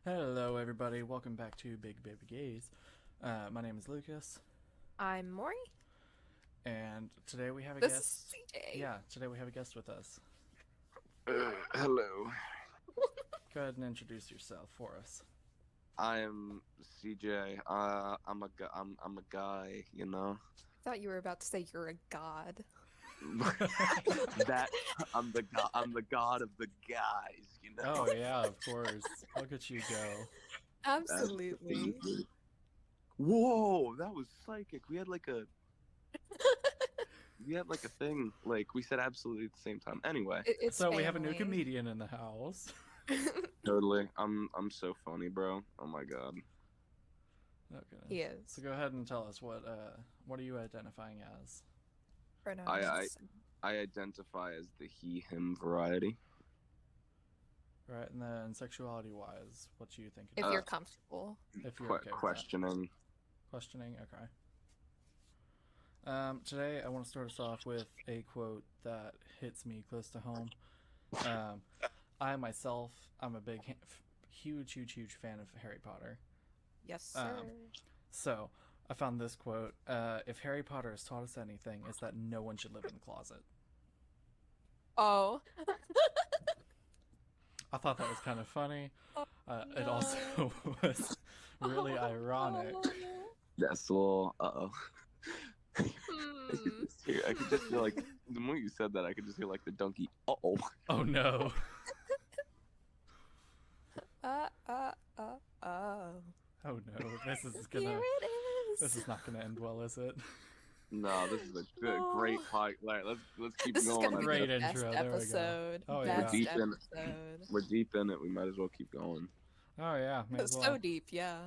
Hello, everybody. Welcome back to Big Baby Gaze. My name is Lucas, I'm Maury. and today we have a This is guest. CJ. Yeah, today we have a guest with us. Hello, Go ahead and introduce yourself for us. I am CJ. I'm a guy, you know. I thought you were about to say you're a god. that I'm the god of the guys, you Oh know. yeah, of course. Look at you go. That's Absolutely. Whoa, that was psychic. We had like a thing. Like we said absolutely at the same time. Anyway, It's So we have a new family. comedian in the house. totally. I'm so funny, bro. Oh my god. Okay. He So is. go ahead and tell us what are you identifying as? I I Pronouns. I identify as the he/him variety. Right, and then sexuality wise, what do you think If it you're Uh, is? comfortable. If you're okay with that. questioning. Questioning? Okay. Today I want to start us off with a quote that hits me close to home. Um, I myself, I'm a huge fan of Harry Potter. Yes, sir. Um, so I found this quote: "If Harry Potter has taught us anything, it's that no one should live in the closet." Oh. I thought that was kind of funny. Oh, It no. also was really ironic. Oh. That's a little. Uh-oh. Hmm. I could just feel like the moment you said that, I could just hear like the donkey. Uh-oh. Oh no! Uh, uh, uh, oh. Oh no! Here it This is. is not gonna end well, is it? No, this is a good, great No. pod. Like, let's keep This is going. gonna be Great the best intro. There we go. episode. Oh We're yeah. Best deep in. episode. We're deep in it. We might as well keep going. Oh yeah. May as So well. deep, yeah.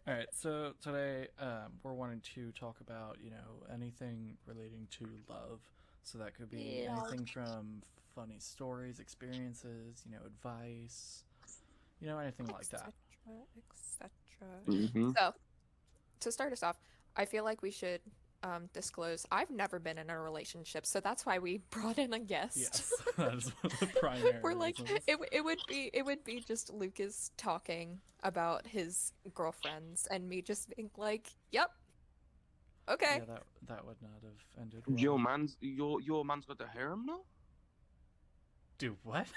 All right, so today we're wanting to talk about, anything relating to love. So that could be Yeah. anything from funny stories, experiences, advice, anything like Etc. that. etc. Mm-hmm. So, to start us off, I feel like we should disclose I've never been in a relationship, so that's why we brought in a guest. Yes, that is one of the primary We're like reasons. it would be just Lucas talking about his girlfriends and me just being like, "Yep, okay." Yeah, that would not have ended Your well. man's got the harem now. Do what?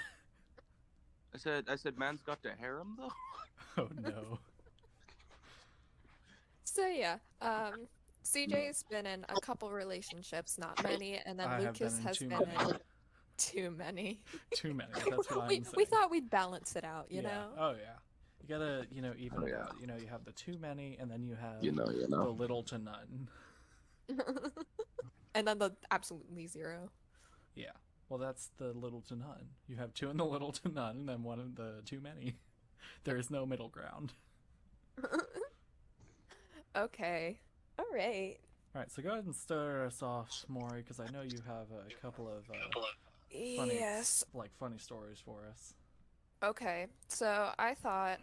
I said man's got the harem though. Oh no. So yeah, CJ's been in a couple relationships, not many, and then I have been Lucas in has too been many. in too many. Too many. That's what we I'm we saying. thought we'd balance it out, you Yeah. know? Oh yeah. You gotta, even Oh it yeah. out. You have the too many, and then you have You the know. little to none. And then the absolutely zero. Yeah. Well, that's the little to none. You have two in the little to none, and then one in the too many. There is no middle ground. Okay. All right. All right, so go ahead and start us off, Maury, because I know you have a couple of Yes. funny stories for us. Okay. So I thought,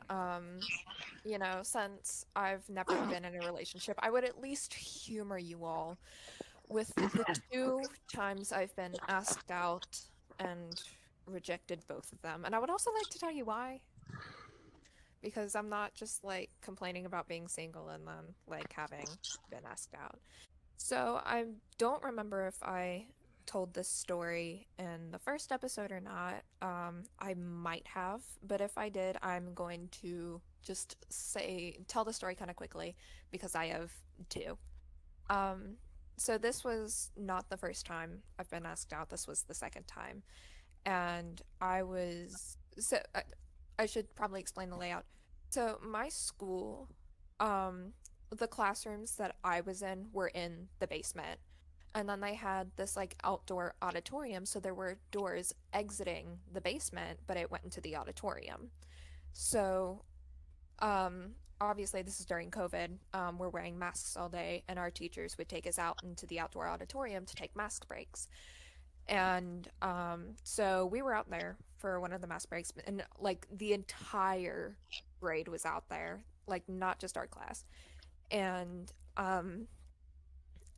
since I've never been in a relationship, I would at least humor you all with the two times I've been asked out and rejected both of them. And I would also like to tell you why. Because I'm not just like complaining about being single and then like having been asked out. So I don't remember if I told this story in the first episode or not. I might have, but if I did, I'm going to just tell the story kind of quickly because I have two. Um, so this was not the first time I've been asked out. This was the second time, and I should probably explain the layout. So my school, um, the classrooms that I was in were in the basement. And then they had this like outdoor auditorium, so there were doors exiting the basement, but it went into the auditorium. So, obviously this is during COVID. We're wearing masks all day, and our teachers would take us out into the outdoor auditorium to take mask breaks. And so we were out there for one of the mass breaks, and like the entire grade was out there, like not just our class. And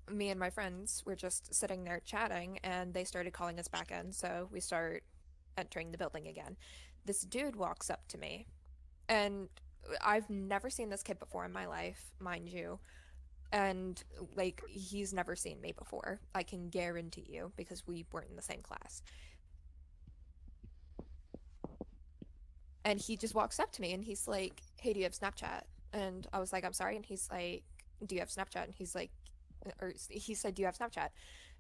me and my friends were just sitting there chatting, and they started calling us back in. So we start entering the building again. This dude walks up to me, And I've never seen this kid before in my life, mind you. And like he's never seen me before. I can guarantee you because we weren't in the same class. And he just walks up to me and he's like, "Hey, do you have Snapchat?" And I was like, "I'm sorry." And he's like, "Do you have Snapchat?" And he's like, or he said, "Do you have Snapchat?"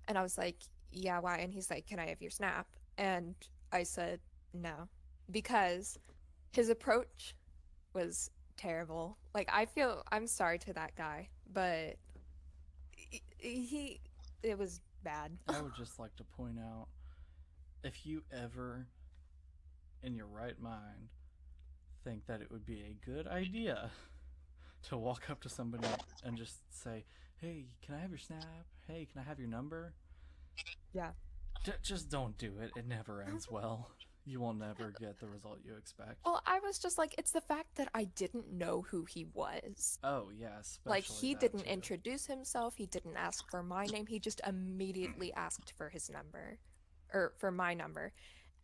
And I was like, "Yeah, why?" And he's like, "Can I have your Snap?" And I said, "No," because his approach was terrible. Like, I'm sorry to that guy, but he it was bad. I would just like to point out, if you ever, in your right mind, think that it would be a good idea to walk up to somebody and just say, "Hey, can I have your Snap? Hey, can I have your number?" Yeah. Just don't do it. It never ends well. You will never get the result you expect. Well, I was just like, it's the fact that I didn't know who he was. Oh yeah, Like, especially he that didn't too. introduce himself, he didn't ask for my name, he just immediately asked for his number, or for my number.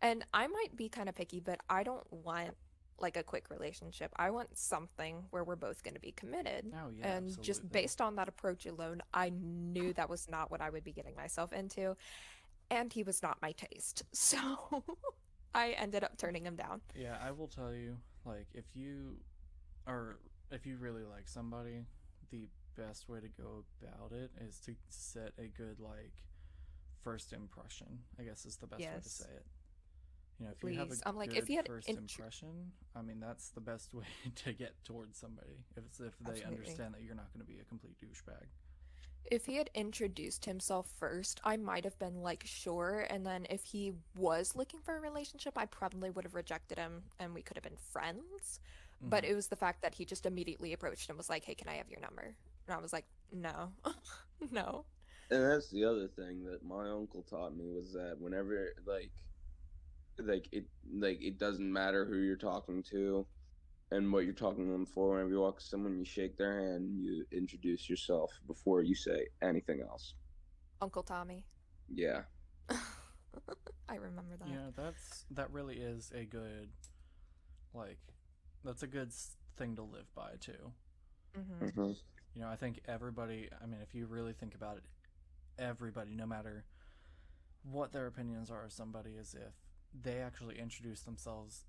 And I might be kind of picky, but I don't want like a quick relationship. I want something where we're both going to be committed. Oh yeah, And just absolutely. based on that approach alone, I knew that was not what I would be getting myself into, and he was not my taste. So I ended up turning him down. Yeah, I will tell you, like, or if you really like somebody, the best way to go about it is to set a good, like, first impression, I guess is the best way to Yes. say it. You know, if you have a Please. I'm like, good if he had first impression, I mean, that's the best way to get towards somebody. If they Absolutely. understand that you're not going to be a complete douchebag. If he had introduced himself first, I might have been like, sure. And then if he was looking for a relationship, I probably would have rejected him and we could have been friends. But Mm-hmm. it was the fact that he just immediately approached and was like, hey, can I have your number? And I was like, no, no. And that's the other thing that my uncle taught me was that whenever it doesn't matter who you're talking to and what you're talking to them for. Whenever you walk to someone, you shake their hand, and you introduce yourself before you say anything else. Uncle Tommy. Yeah. I remember that. Yeah, that really is a good, like, that's a good thing to live by too. Mm-hmm. Mm-hmm. You know, I think everybody, I mean, if you really think about it, everybody, no matter what their opinions are of somebody, is if they actually introduce themselves,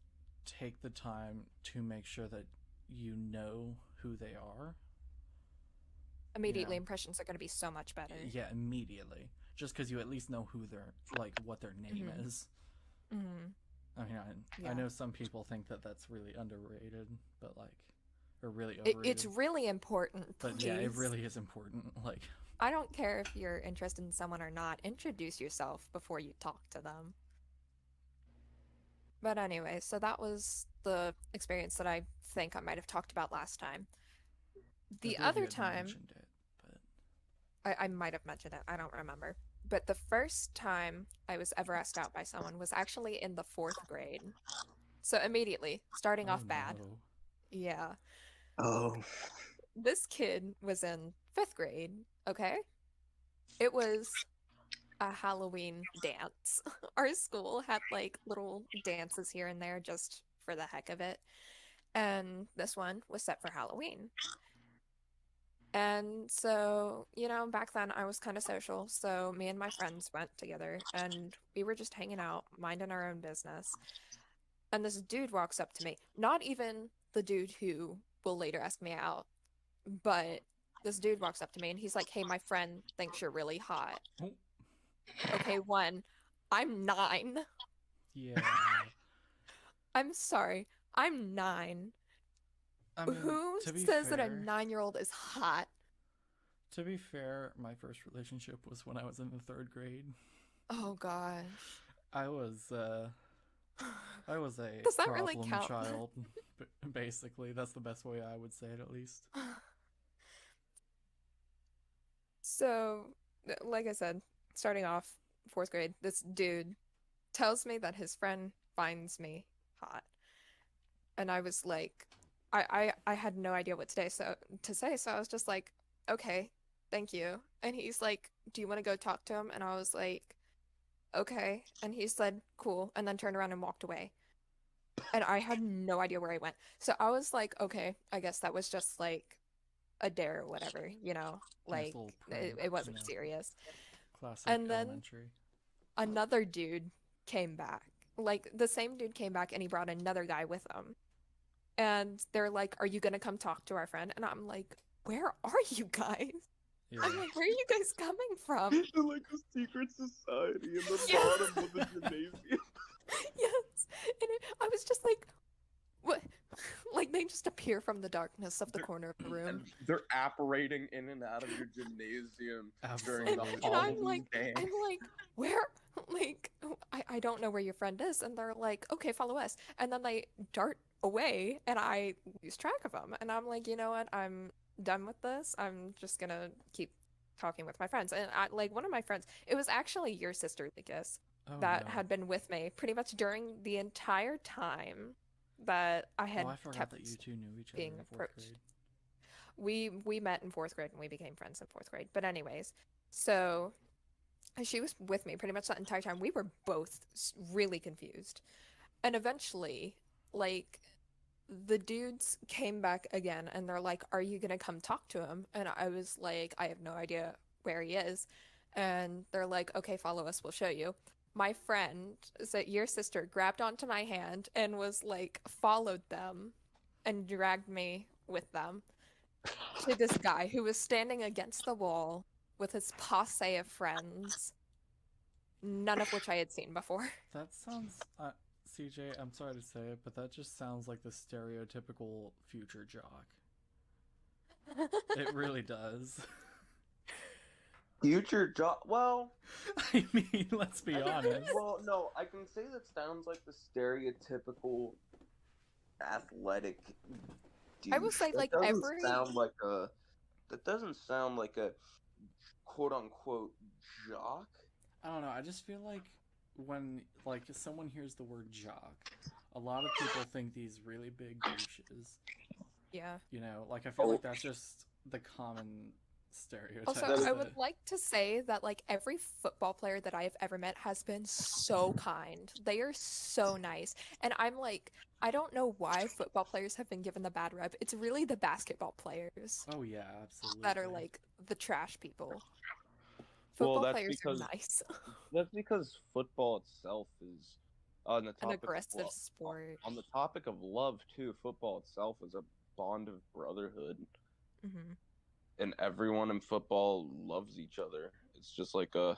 take the time to make sure that you know who they are. Immediately, Yeah. impressions are going to be so much better. Yeah, immediately. Just because you at least know who their, like, what their name Mhm. is. Mm-hmm. I mean, I Yeah. know some people think that that's really underrated, but like, or really It's overrated. really important, But yeah, it please. really is important. Like, I don't care if you're interested in someone or not. Introduce yourself before you talk to them. But anyway, so that was the experience that I think I might have talked about last time. I The believe you other had time, mentioned it, but I might have mentioned it, I don't remember. But the first time I was ever asked out by someone was actually in the fourth grade. So immediately, starting oh off bad. no. Yeah. Oh. This kid was in fifth grade, okay? It was a Halloween dance. Our school had like little dances here and there just for the heck of it. And this one was set for Halloween. And so, back then I was kind of social. So me and my friends went together and we were just hanging out, minding our own business. And this dude walks up to me. Not even the dude who will later ask me out, but this dude walks up to me and he's like, hey, my friend thinks you're really hot. Oh, Okay, one, I'm 9. yeah. I'm sorry, I'm 9. I mean, Who to be says that a fair, 9-year-old is hot? my first relationship was when I was in the third grade. Oh gosh. I was, uh, I was a Does that really problem count? child. Basically, that's the best way I would say it, at least. So, like I said, starting off fourth grade, this dude tells me that his friend finds me hot. And I was like, I had no idea what to say, so I was just like, okay, thank you. And he's like, do you want to go talk to him? And I was like, okay. And he said, cool, and then turned around and walked away. and I had no idea where he went. So I was like, okay, I guess that was just like a dare or whatever, Nice like little it, prank, it wasn't serious. Classic And then elementary. another dude came back. Like the same dude came back and he brought another guy with him. And they're like, "Are you gonna come talk to our friend?" And I'm like, "Where are you guys?" Yeah. I'm like, "Where are you guys coming from?" Like a secret society in the Yeah. bottom of the gymnasium. Yes. And I was just like, what? Like they just appear from the darkness of the corner of the room. And they're apparating in and out of your gymnasium during the Absolutely. And I'm Halloween like, dance. where? Like, I don't know where your friend is. And they're like, okay, follow us. And then they dart away and I lose track of them. And I'm like, you know what? I'm done with this. I'm just gonna keep talking with my friends. And like one of my friends, it was actually your sister, Lucas, Oh that no. had been with me pretty much during the entire time that I had Oh, I forgot kept that you two knew each other being in fourth approached. grade. We met in fourth grade and we became friends in fourth grade. But anyways, so she was with me pretty much that entire time. We were both really confused. And eventually, like, the dudes came back again and they're like, "Are you gonna come talk to him?" And I was like, "I have no idea where he is." And they're like, "Okay, follow us, we'll show you." My friend, so your sister, grabbed onto my hand and was like, followed them and dragged me with them to this guy who was standing against the wall with his posse of friends, none of which I had seen before. That sounds, CJ, I'm sorry to say it, but that just sounds like the stereotypical future jock. It really does. Future job. Well, I mean, let's be honest. Well, no, I can say that sounds like the stereotypical athletic douche. I will say, That like, doesn't every sound like a. That doesn't sound like a quote unquote jock. I don't know. I just feel like when like someone hears the word jock, a lot of people think these really big douches. yeah. You know, like I feel like that's just the common stereotype. Also, That is I that- would like to say that like every football player that I have ever met has been so kind. They are so nice. And I'm like, I don't know why football players have been given the bad rep. It's really the basketball players Oh yeah, absolutely. that are like the trash people. Well, Football that's players because- are nice. That's because football itself is on the An topic aggressive of, sport. on the topic of love too. Football itself is a bond of brotherhood, Hmm. and everyone in football loves each other. It's just like a.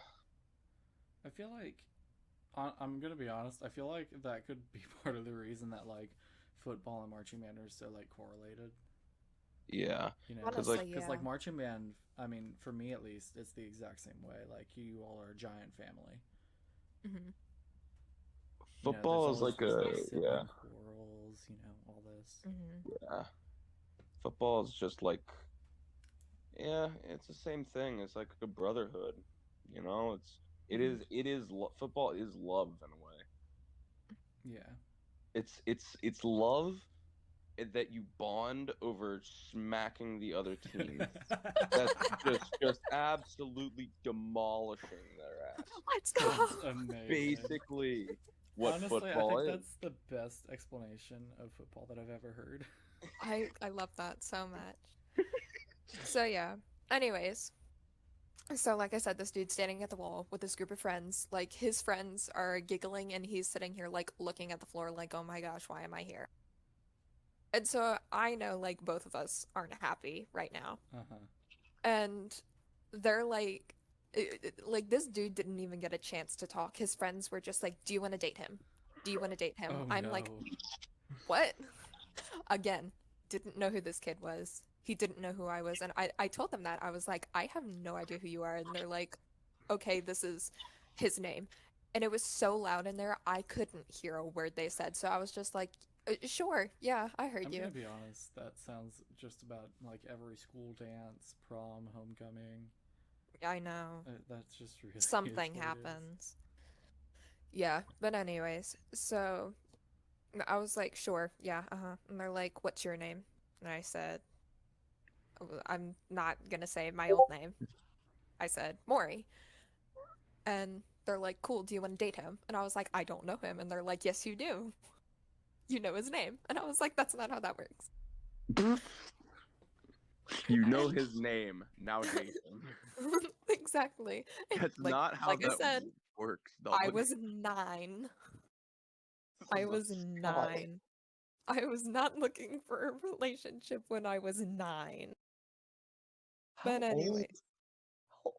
I feel like I'm gonna be honest. I feel like that could be part of the reason that like football and marching band are so like correlated. Yeah. You know, Honestly, because yeah. like marching band, I mean, for me at least, it's the exact same way. Like you all are a giant family. Hmm. You know, Football there's is always like a these sibling yeah. quarrels. You know, all this. Hmm. Yeah. Football is just like, yeah, it's the same thing. It's like a brotherhood, you know. Football is love in a way. Yeah. It's love that you bond over smacking the other team. That's just absolutely demolishing their ass. Let's go. That's amazing. Basically, what Honestly, football I think is. that's the best explanation of football that I've ever heard. I love that so much. So yeah. Anyways, so like I said, this dude's standing at the wall with this group of friends. Like his friends are giggling and he's sitting here like looking at the floor like, "Oh my gosh, why am I here?" And so I know like both of us aren't happy right now. Uh-huh. And they're like like this dude didn't even get a chance to talk. His friends were just like, "Do you want to date him? Do you want to date him?" Oh I'm no. like, "What?" Again, didn't know who this kid was. He didn't know who I was. And I told them that. I was like, "I have no idea who you are." And they're like, "Okay, this is his name." And it was so loud in there, I couldn't hear a word they said. So I was just like, "Sure, yeah, I heard I'm you." gonna be honest. That sounds just about like every school dance, prom, homecoming. I know. That's just really Something is what it is. happens. Yeah, but anyways, so I was like, "Sure, yeah, uh-huh." And they're like, "What's your name?" And I said, "I'm not gonna say my old name." I said, "Maury." And they're like, "Cool, do you want to date him?" And I was like, "I don't know him." And they're like, "Yes, you do." you know his name. And I was like, that's not how that works. You know his name. Now date him. Exactly. That's Like, not how like I that said, works, I dog. was 9. This I is a was Scott. 9. I was not looking for a relationship when I was 9. But anyway,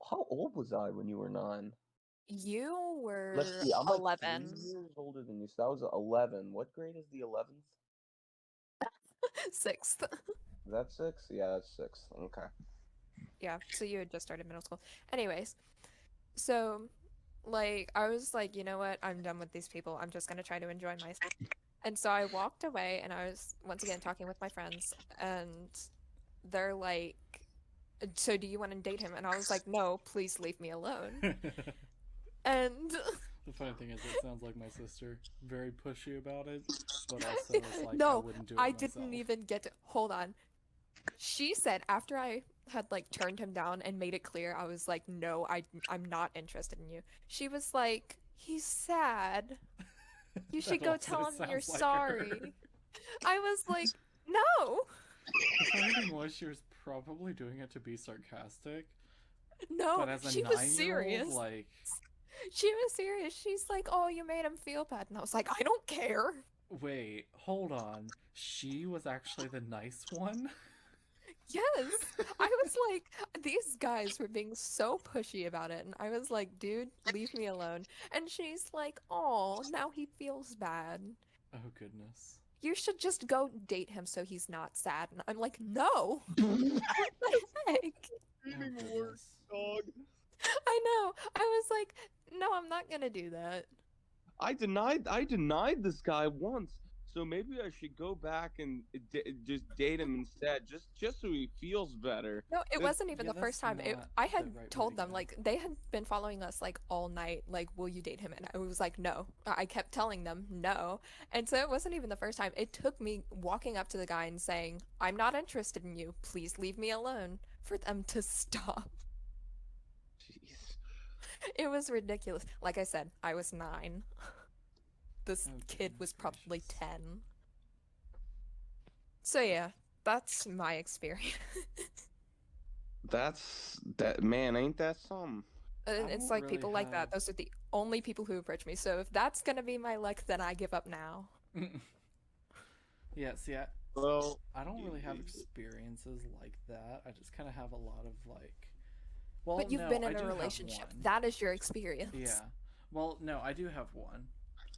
How old was I when you were 9? you were Let's see. I'm like 11. 3 years older than you, so that was 11. What grade is the 11th? 6th. Is that 6? Yeah, that's 6. Okay. Yeah, so you had just started middle school. Anyways, so like I was like, you know what? I'm done with these people. I'm just gonna try to enjoy myself. And so I walked away and I was once again talking with my friends and they're like, so do you want to date him? And I was like, no, please leave me alone. And The funny thing is, it sounds like my sister. Very pushy about it, but also it's like I no, wouldn't do it I myself. didn't even get to hold on. She said after I had like turned him down and made it clear I was like, no, I'm not interested in you. She was like, he's sad. You should That go also tell him you're sounds like sorry. her. I was like, no, The funny thing was, she was probably doing it to be sarcastic, no. but as a She was 9-year-old, serious. like, She was serious. She's like, oh, you made him feel bad. And I was like, I don't care. wait, hold on. She was actually the nice one? Yes. I was like, these guys were being so pushy about it. And I was like, dude, leave me alone. And she's like, oh, now he feels bad. Oh, goodness. You should just go date him so he's not sad. And I'm like, no. What the heck? Oh, goodness. dog. I know. I was like, no, I'm not gonna do that. I denied this guy once, so maybe I should go back and just date him instead, just so he feels better. No, it That's- wasn't even yeah, the first that's time. not I the had right way told to them go. like they had been following us like all night. Like, will you date him? And I was like, no. I kept telling them no, and so it wasn't even the first time. It took me walking up to the guy and saying, "I'm not interested in you. Please leave me alone," for them to stop. Jeez. It was ridiculous. Like I said, I was 9. This Oh, kid was goodness probably gracious. 10. So yeah, that's my experience. Man, ain't that something? And I it's don't like really people like that. have- Those are the only people who approach me. So if that's gonna be my luck, then I give up now. Yeah, see, Well, I don't really have experiences like that. I just kind of have a lot of like. Well, But you've no, been I in do a have relationship. one. That is your experience. Yeah. Well, no, I do have one.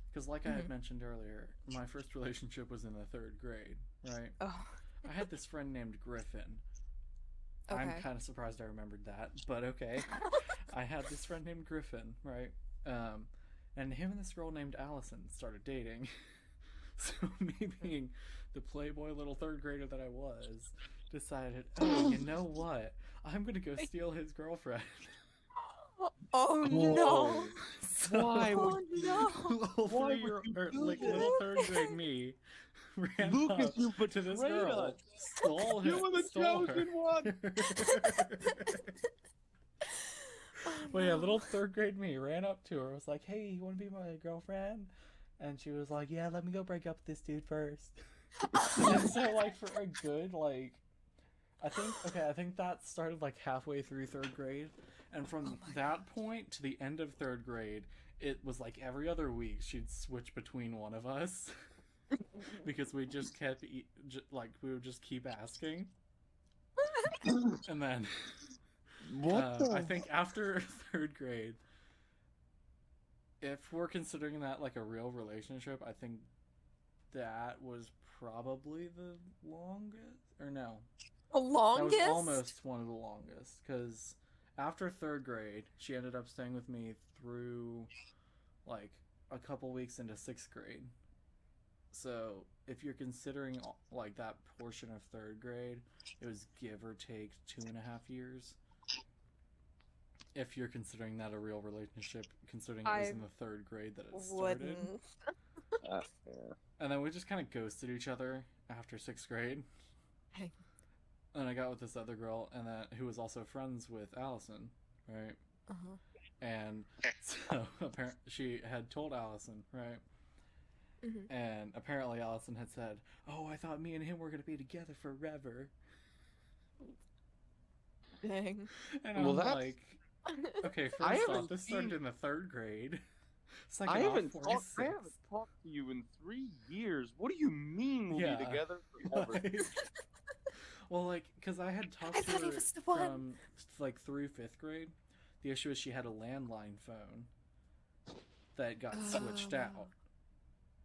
Because, like I had Mhm. mentioned earlier, my first relationship was in the 3rd grade, right? Oh, I had this friend named Griffin. I'm okay. kind of surprised I remembered that, but okay. I had this friend named Griffin, right? And him and this girl named Allison started dating. So me being the playboy little 3rd grader that I was, decided, oh, you know what? I'm gonna go steal his girlfriend. Oh no! So, Why Oh would no! little Why 3 year would you or do like this? little 3rd grade me ran Lucas, up you to this betrayed girl, us. stole You were the stole chosen her. one. Oh, Well, yeah, no. little 3rd grade me ran up to her, was like, "Hey, you want to be my girlfriend?" And she was like, "Yeah, let me go break up with this dude first." And so, like, for a good I think that started like halfway through 3rd grade, and from that point to the end of 3rd grade, it was like every other week she'd switch between one of us because we just kept we would just keep asking, and then I think after 3rd grade, if we're considering that like a real relationship, I think that was probably the longest, or no. The That longest? was almost one of the longest, because after 3rd grade, she ended up staying with me through, like, a couple weeks into 6th grade. So, if you're considering, like, that portion of 3rd grade, it was give or take 2.5 years. If you're considering that a real relationship, considering it was I in the 3rd grade that it started. Wouldn't. Yeah. And then we just kind of ghosted each other after 6th grade. Hey. And I got with this other girl, and who was also friends with Allison, right? Uh-huh. And so apparently she had told Allison, right? Mhm. And apparently Allison had said, "Oh, I thought me and him were gonna be together forever." Dang. And Well, I'm that's like, okay, I first off, haven't this started seen. in the third grade. I Second off, haven't we're in talked. I sixth. haven't talked to you in 3 years. What do you mean we'll be Yeah. together forever? Like, well, like, because I had talked I to thought he her was the one. from like through fifth grade. The issue is she had a landline phone that got switched Oh. out.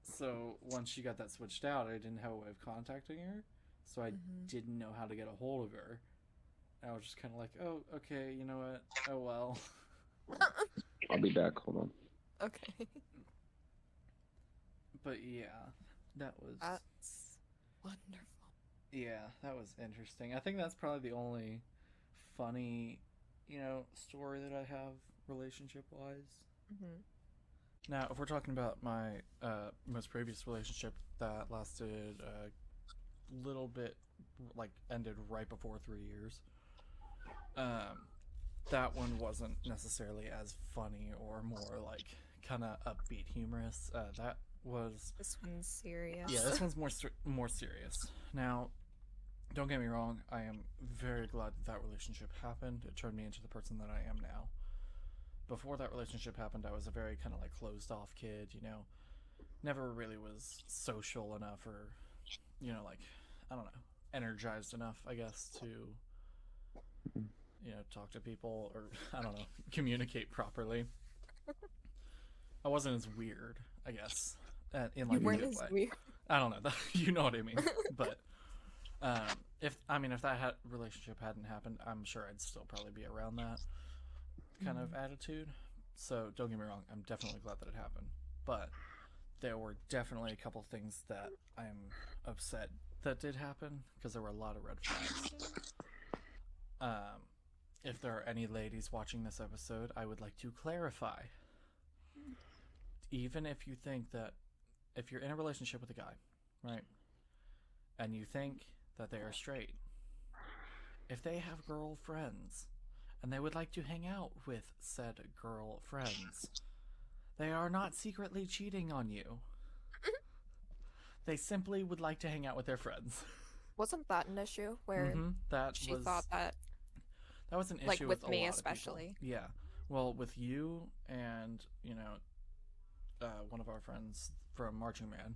So once she got that switched out, I didn't have a way of contacting her, so I Mhm. didn't know how to get a hold of her. I was just kind of like, oh, okay, you know what? Oh well. I'll be back. Hold on. Okay. But yeah, that was That's wonderful. yeah, that was interesting. I think that's probably the only funny, story that I have relationship wise. Mhm. Now, if we're talking about my most previous relationship that lasted a little bit, like ended right before 3 years, that one wasn't necessarily as funny or more like kind of upbeat, humorous. That was This one's serious. yeah, this one's more serious. Now, don't get me wrong, I am very glad that relationship happened. It turned me into the person that I am now. Before that relationship happened, I was a very kind of like closed off kid, never really was social enough or, like, I don't know, energized enough, I guess, to, talk to people or, I don't know, communicate properly. I wasn't as weird, I guess, in like You a weren't good as way. weird. I don't know, you know what I mean. But if that relationship hadn't happened, I'm sure I'd still probably be around that kind of attitude. So don't get me wrong, I'm definitely glad that it happened. But there were definitely a couple things that I'm upset that did happen because there were a lot of red flags. If there are any ladies watching this episode, I would like to clarify. Even if you think that if you're in a relationship with a guy, right, and you think that they are straight, if they have girlfriends and they would like to hang out with said girlfriends, they are not secretly cheating on you. They simply would like to hang out with their friends. Wasn't that an issue where That she was thought that, that was an issue like, with a me lot of especially? people. Yeah, well, with you and one of our friends from Marching Man,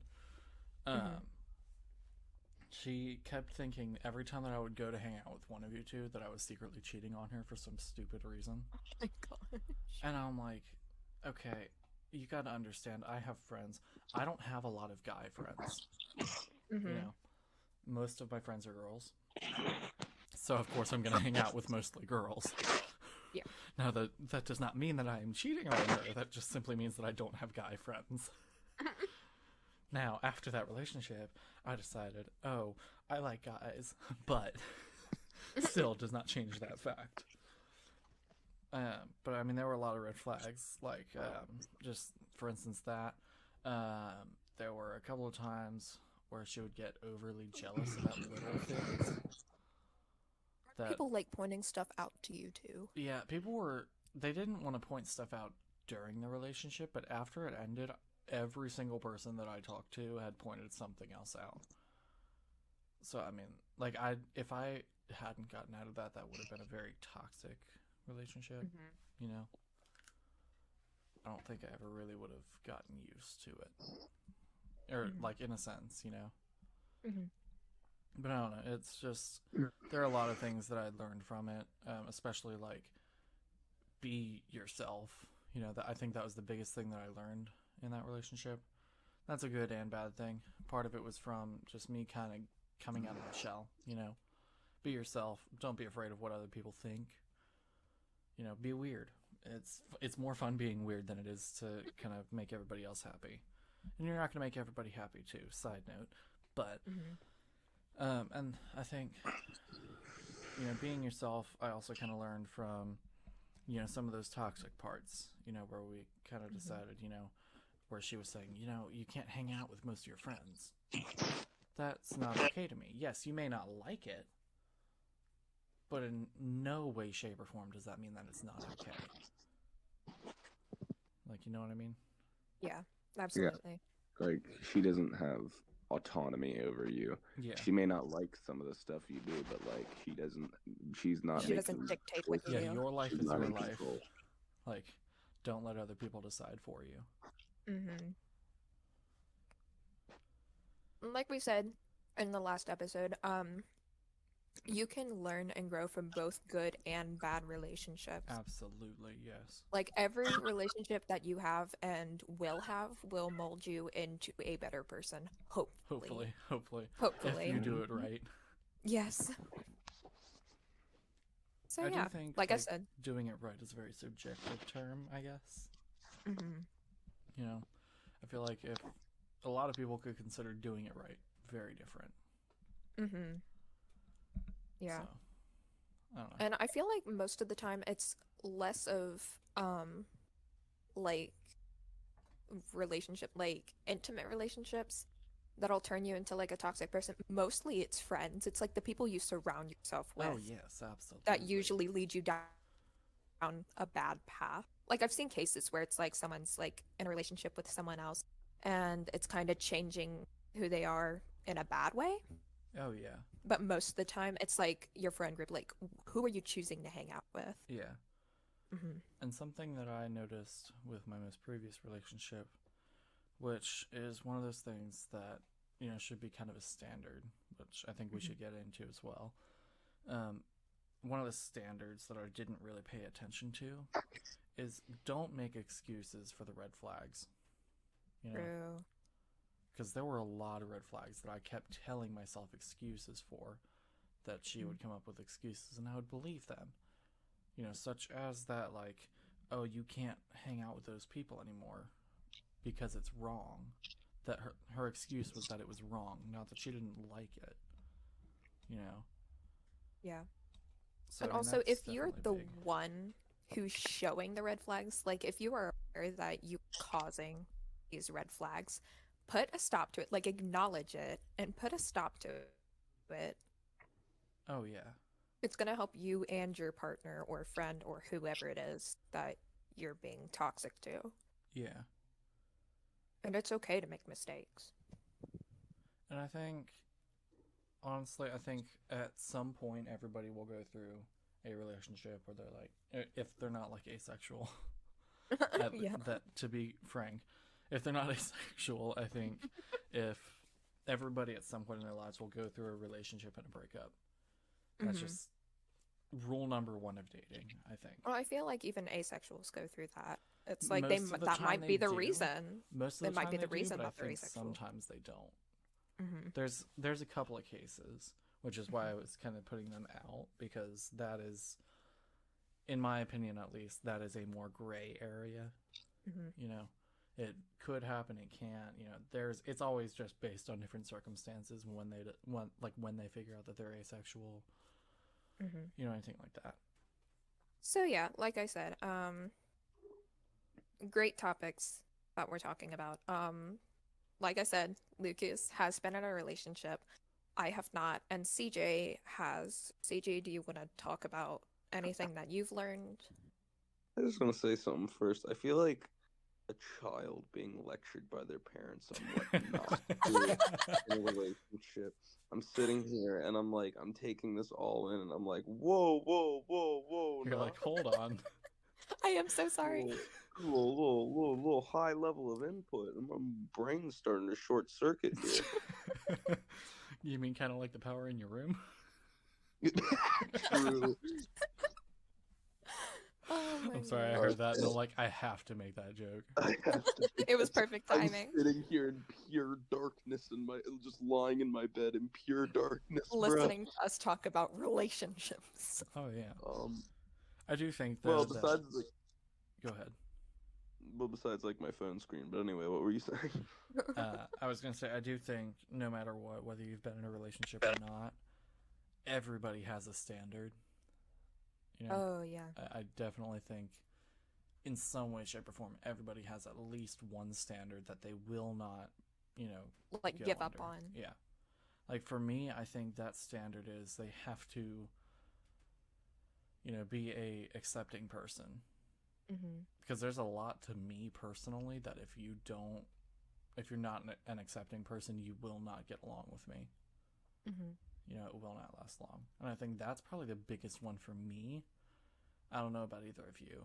she kept thinking every time that I would go to hang out with one of you two that I was secretly cheating on her for some stupid reason. Oh my gosh. And I'm like, okay, you gotta understand, I have friends. I don't have a lot of guy friends. Most of my friends are girls. So of course I'm gonna hang out with mostly girls. Yeah. Now that does not mean that I am cheating on her. That just simply means that I don't have guy friends. Now, after that relationship, I decided, oh, I like guys, but still does not change that fact. But I mean, there were a lot of red flags, like just for instance that there were a couple of times where she would get overly jealous about little things. People like pointing stuff out to you too. Yeah, they didn't want to point stuff out during the relationship, but after it ended, every single person that I talked to had pointed something else out. So I mean, like, if I hadn't gotten out of that would have been a very toxic relationship. I don't think I ever really would have gotten used to it, or like in a sense, But I don't know. It's just there are a lot of things that I learned from it, especially like be yourself. I think that was the biggest thing that I learned in that relationship. That's a good and bad thing. Part of it was from just me kind of coming out of my shell. Be yourself. Don't be afraid of what other people think. Be weird. It's more fun being weird than it is to kind of make everybody else happy. And you're not going to make everybody happy too. Side note, but. And I think, being yourself, I also kind of learned from, some of those toxic parts, where we kind of decided, where she was saying, you can't hang out with most of your friends. That's not okay to me. Yes, you may not like it, but in no way, shape, or form does that mean that it's not okay. Like, you know what I mean? Yeah, absolutely. Like she doesn't have autonomy over you. Yeah. She may not like some of the stuff you do, but like she doesn't. She's not She doesn't making dictate what you Yeah, do. your life She's is not your in life. control. Like, don't let other people decide for you. Like we said in the last episode, you can learn and grow from both good and bad relationships. Absolutely, yes. Like every relationship that you have and will have will mold you into a better person. Hopefully. Hopefully. Hopefully. If you do it right. Yes. So I yeah, do think, like I said. doing it right is a very subjective term, I guess. You know, I feel like if a lot of people could consider doing it right very different. Yeah. So, I don't know. And I feel like most of the time it's less of like relationship, like intimate relationships that'll turn you into like a toxic person. Mostly it's friends. It's like the people you surround yourself with Oh, yes, absolutely. that usually lead you down a bad path. Like I've seen cases where it's like someone's like in a relationship with someone else and it's kind of changing who they are in a bad way. Oh, yeah. But most of the time it's like your friend group, like who are you choosing to hang out with? Yeah. And something that I noticed with my most previous relationship, which is one of those things that, you know, should be kind of a standard, which I think we should get into as well. One of the standards that I didn't really pay attention to is don't make excuses for the red flags. You know, True. because there were a lot of red flags that I kept telling myself excuses for, that she would come up with excuses and I would believe them. You know, such as that, like, oh, you can't hang out with those people anymore because it's wrong. That her excuse was that it was wrong, not that she didn't like it. You know? Yeah. So, And I mean, also, that's if you're the definitely big. one who's showing the red flags, like if you are aware that you're causing these red flags, put a stop to it. Like acknowledge it and put a stop to it. Oh, yeah. It's going to help you and your partner or friend or whoever it is that you're being toxic to. Yeah. And it's okay to make mistakes. And I think, honestly, I think at some point everybody will go through a relationship where they're like, if they're not like asexual, Yeah. that, to be frank, if they're not asexual, I think if everybody at some point in their lives will go through a relationship and a breakup. That's just rule number one of dating, I think. Well, I feel like even asexuals go through that. It's like Most of the that time might they be the do. reason. Most of It the might time be they the do, reason but I that they're think asexual. sometimes they don't. There's a couple of cases, which is why I was kind of putting them out, because that is, in my opinion at least, that is a more gray area. You know, it could happen, it can't. You know, it's always just based on different circumstances when they figure out that they're asexual. You know, anything like that. So yeah, like I said, great topics that we're talking about. Like I said, Lucas has been in a relationship. I have not, and CJ has. CJ, do you want to talk about anything that you've learned? I just want to say something first. I feel like a child being lectured by their parents on what not to do in a relationship. I'm sitting here and I'm like, I'm taking this all in, and I'm like, whoa, whoa, whoa, whoa. You're nah. like, hold on. I am so sorry. Little high level of input. And my brain's starting to short circuit here. You mean kind of like the power in your room? True. Oh my I'm sorry, I God. heard that, and I'm like, I have to make that joke. I have to It was perfect timing. I'm sitting here in pure darkness and just lying in my bed in pure darkness, Listening to us talk about relationships. Oh yeah. Bro. I do think that. Well, besides Go ahead. besides like my phone screen. But anyway, what were you saying? I was gonna say, I do think no matter what, whether you've been in a relationship or not, everybody has a standard. You know, Oh yeah. I definitely think, in some way, shape, or form, everybody has at least one standard that they will not, you know, Like go give up under. on. Yeah. Like for me, I think that standard is they have to, you know, be a accepting person. Because there's a lot to me personally that if you don't if you're not an accepting person, you will not get along with me. Hmm. You know, it will not last long. And I think that's probably the biggest one for me. I don't know about either of you.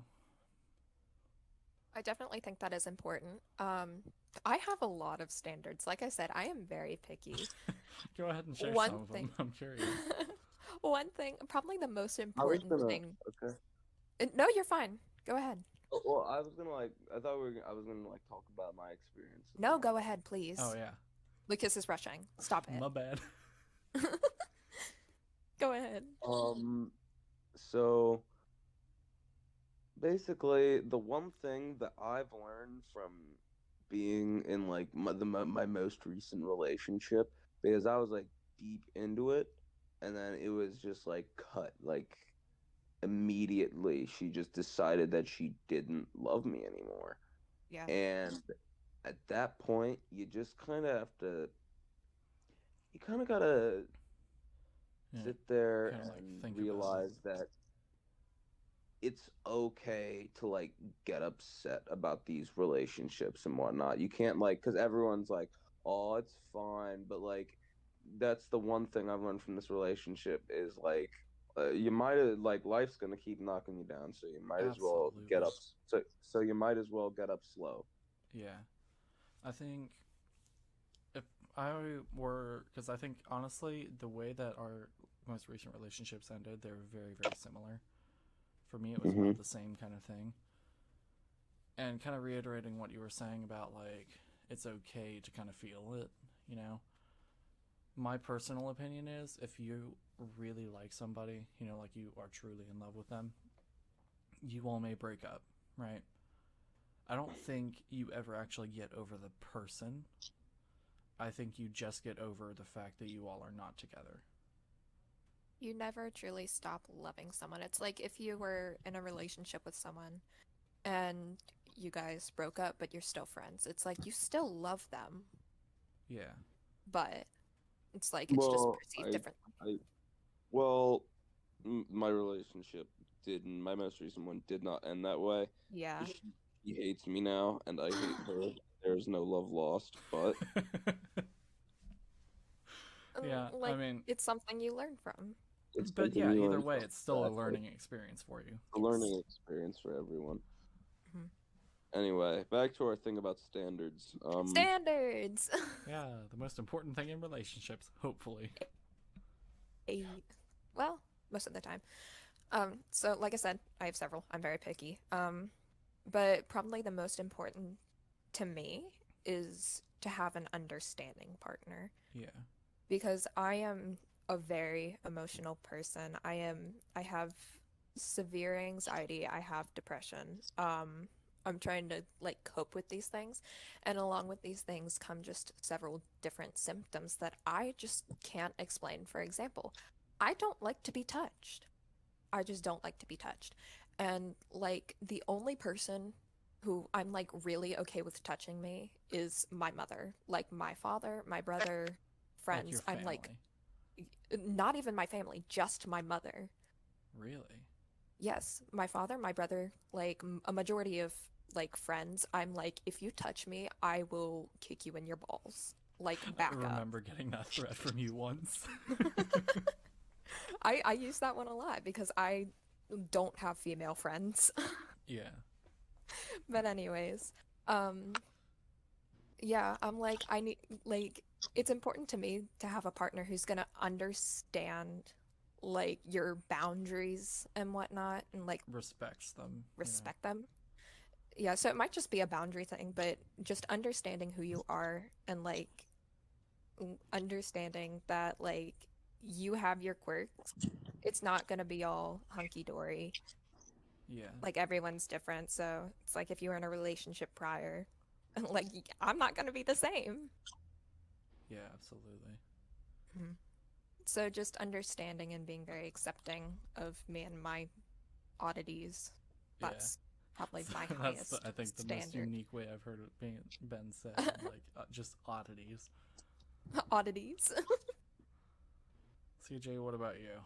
I definitely think that is important. I have a lot of standards. Like I said, I am very picky. Go ahead and share One some of them. thing, I'm curious. one thing, probably the most I was important gonna. thing. Okay. No, you're fine. Go ahead. Well, I was gonna like. I thought I was gonna like talk about my experiences. No, and go all ahead, please. Oh, yeah. Lucas is rushing. Stop My bad. it. Go ahead. that. So basically, the one thing that I've learned from being in like my most recent relationship, because I was like deep into it, and then it was just like cut like immediately. She just decided that she didn't love me anymore, Yeah. and at that point, you just kind of have to. You kind of gotta Yeah, sit there kind of like and think about it. realize that it's okay to like get upset about these relationships and whatnot. You can't like, because everyone's like, oh, it's fine, but like that's the one thing I've learned from this relationship is like you might like life's gonna keep knocking you down, so you might as well get Absolutely. up. So you might as well get up slow. Yeah. I think if I were, because I think honestly, the way that our most recent relationships ended, they were very, very similar. For me, it was Mm-hmm. about the same kind of thing. And kind of reiterating what you were saying about like, it's okay to kind of feel it, you know? My personal opinion is if you really like somebody, you know, like you are truly in love with them, you all may break up, right? I don't think you ever actually get over the person. I think you just get over the fact that you all are not together. You never truly stop loving someone. It's like if you were in a relationship with someone and you guys broke up, but you're still friends. It's like you still love them, Yeah. but it's like it's just Well, perceived differently. I, well, my relationship didn't. My most recent one did not end that way. Yeah. She hates me now, and I hate her. There's no love lost, but Yeah, I Like mean, it's something you learn from. it's but something yeah, you either learn way, from. it's still a Exactly. learning experience for you. A Yes. learning experience for everyone. Mhm. Anyway, back to our thing about standards. Standards. Yeah, the most important thing in relationships, hopefully. A- well, most of the time. So like I said, I have several. I'm very picky. But probably the most important to me is to have an understanding partner Yeah. because I am a very emotional person. I have severe anxiety. I have depression. I'm trying to like cope with these things, and along with these things come just several different symptoms that I just can't explain. For example, I don't like to be touched. I just don't like to be touched. And like the only person who I'm like really okay with touching me is my mother. Like my father, my brother, Like your friends. I'm family. like not even my family, just my mother. Really? Yes, my father, my brother, like a majority of like friends, I'm like if you touch me, I will kick you in your balls. Like I back up. remember getting that threat from you once. I use that one a lot because I don't have female friends. Yeah. But anyways, um yeah, I'm like I need like it's important to me to have a partner who's gonna understand like your boundaries and whatnot and like Respects them, you know. respect them. Yeah, so it might just be a boundary thing, but just understanding who you are and like understanding that like you have your quirks. It's not gonna be all hunky dory. Yeah. Like everyone's different, so it's like if you were in a relationship prior, like I'm not gonna be the same. Yeah, absolutely. Mhm. So just understanding and being very accepting of me and my oddities. Yeah. That's probably my That's highest I think the most standard. unique way I've heard it being been said. Like just oddities. Oddities. CJ, what about you?